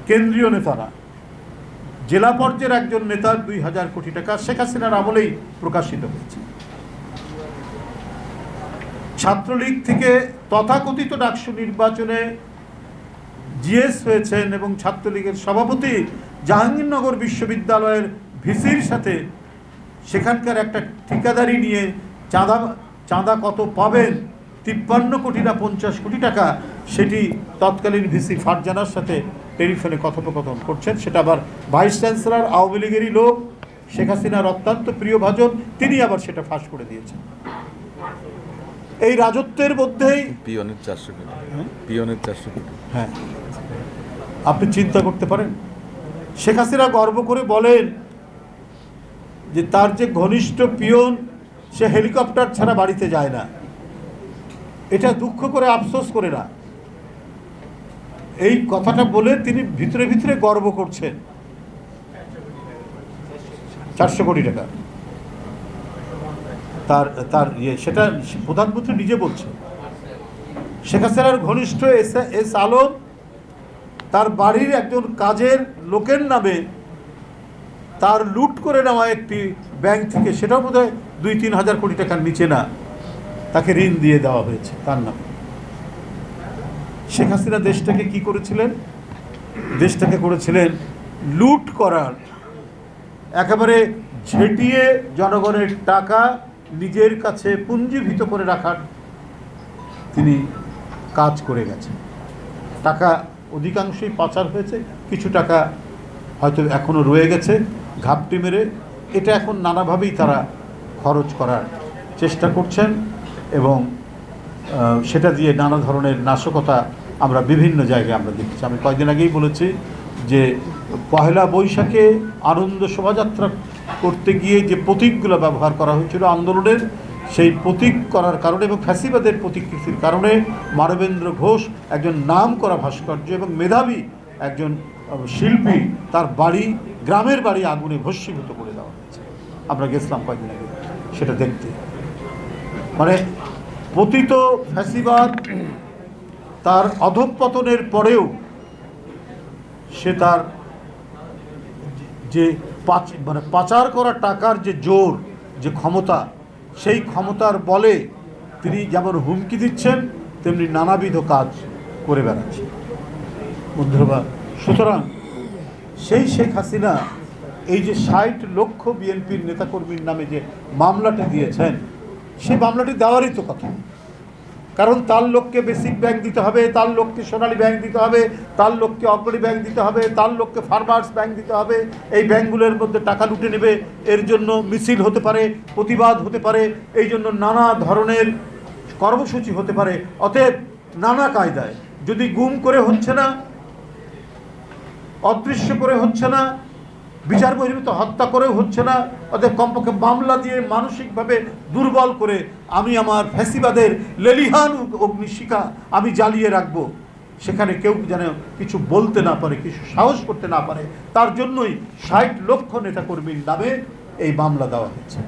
কেন্দ্রীয় নেতারা, জেলা পর্যায়ের একজন নেতার ২,০০০ কোটি টাকা শেখ হাসিনার আমলেই প্রকাশিত হয়েছে। ছাত্রলীগ থেকে তথাকথিত ডাকসু নির্বাচনে জিএস হয়েছেন এবং ছাত্রলীগের সভাপতি জাহাঙ্গীরনগর বিশ্ববিদ্যালয়ের ভিসির সাথে সেখানকার একটা ঠিকাদারি নিয়ে চাঁদা কত পাবেন, ৫৩ কোটি না ৫০ কোটি টাকা, সেটি তৎকালীন ভিসি ফারজানার সাথে টেলিফোনে কথোপকথন করছেন। সেটা আবার ভাইস চ্যান্সেলর আওয়ামী লীগেরই লোক, শেখ হাসিনার অত্যন্ত প্রিয়ভাজন, তিনি আবার সেটা ফাঁস করে দিয়েছেন। এই রাজত্বের মধ্যেই পিওনের ৪০০ কোটি। হ্যাঁ, আপনি চিন্তা করতে পারেন। শেখ হাসিনা গর্ব করে বলেন যে তার যে ঘনিষ্ঠ পিয়ন সে হেলিকপ্টার ছাড়া বাড়িতে যায় না। এটা দুঃখ করে আফসোস করে না, এই কথাটা বলে তিনি ভিতরে ভিতরে গর্ব করছেন। ৪০০ কোটি টাকা তার সেটা প্রধানমন্ত্রী নিজে বলছেন। শেখ হাসিনার ঘনিষ্ঠ এস আলম তার বাড়ির একজন কাজের লোকের নামে তার লুট করে নেওয়া একটি ব্যাংক থেকে, সেটাও বোধহয় ২-৩ হাজার কোটি টাকার নিচে না, তাকে ঋণ দিয়ে দেওয়া হয়েছে তার নামে। শেখ হাসিনা দেশটাকে কি করেছিলেন? দেশটাকে করেছিলেন লুট করার, একেবারে ঝেঁটিয়ে জনগণের টাকা নিজের কাছে পুঞ্জীভূত করে রাখার তিনি কাজ করে গেছেন। টাকা অধিকাংশই পাচার হয়েছে, কিছু টাকা হয়তো এখনও রয়ে গেছে ঘাপটি মেরে। এটা এখন নানাভাবেই তারা খরচ করার চেষ্টা করছেন এবং সেটা দিয়ে নানা ধরনের নাশকতা আমরা বিভিন্ন জায়গায় আমরা দেখছি। আমি কয়েকদিন আগেই বলেছি যে পহেলা বৈশাখে আনন্দ শোভাযাত্রা করতে গিয়ে যে প্রতীকগুলো ব্যবহার করা হয়েছিল আন্দোলনের, সেই প্রতীক করার কারণে এবং ফ্যাসিবাদের প্রতিকৃতির কারণে মানবেন্দ্র ঘোষ, একজন নাম করা ভাস্কর্য এবং মেধাবী একজন শিল্পী, তার বাড়ি, গ্রামের বাড়ি আগুনে ভস্মীভূত করে দেওয়া হয়েছে। আমরা গেছিলাম কয়েকদিন আগে সেটা দেখতে। মানে পতিত ফ্যাসিবাদ তার অধঃপতনের পরেও সে তার যে পাচার করা টাকার যে জোর, যে ক্ষমতা, সেই ক্ষমতার বলে তিনি যেমন হুমকি দিচ্ছেন তেমনি নানাবিধ কাজ করে বেড়াচ্ছেন বন্ধুরা। সুতরাং সেই শেখ হাসিনা এই যে ৬০ লক্ষ বিএনপির নেতাকর্মীর নামে যে মামলাটি দিয়েছেন, সেই মামলাটি দেওয়ারই তো কথা। কারণ তার লোককে বেসিক ব্যাংক দিতে হবে, তার লোককে সোনালী ব্যাংক দিতে হবে, তার লোককে অগ্রণী ব্যাংক দিতে হবে, তার লোককে ফার্মার্স ব্যাংক দিতে হবে। এই ব্যাংকগুলোর মধ্যে টাকা লুটে নেবে, এর জন্য মিছিল হতে পারে, প্রতিবাদ হতে পারে, এই জন্য নানা ধরনের কর্মসূচি হতে পারে। অতএব নানা কায়দায়, যদি গুম করে হচ্ছে না, অদৃশ্য করে হচ্ছে না, বিচার বহির্ভূত হত্যা করেও হচ্ছে না, অতএব কমপক্ষে মামলা দিয়ে মানসিকভাবে দুর্বল করে আমি আমার ফ্যাসিবাদের লেলিহান অগ্নিশিখা আমি জ্বালিয়ে রাখবো, সেখানে কেউ যেন কিছু বলতে না পারে, কিছু সাহস করতে না পারে, তার জন্যই ৬০ লক্ষ নেতাকর্মীর নামে এই মামলা দেওয়া হয়েছে।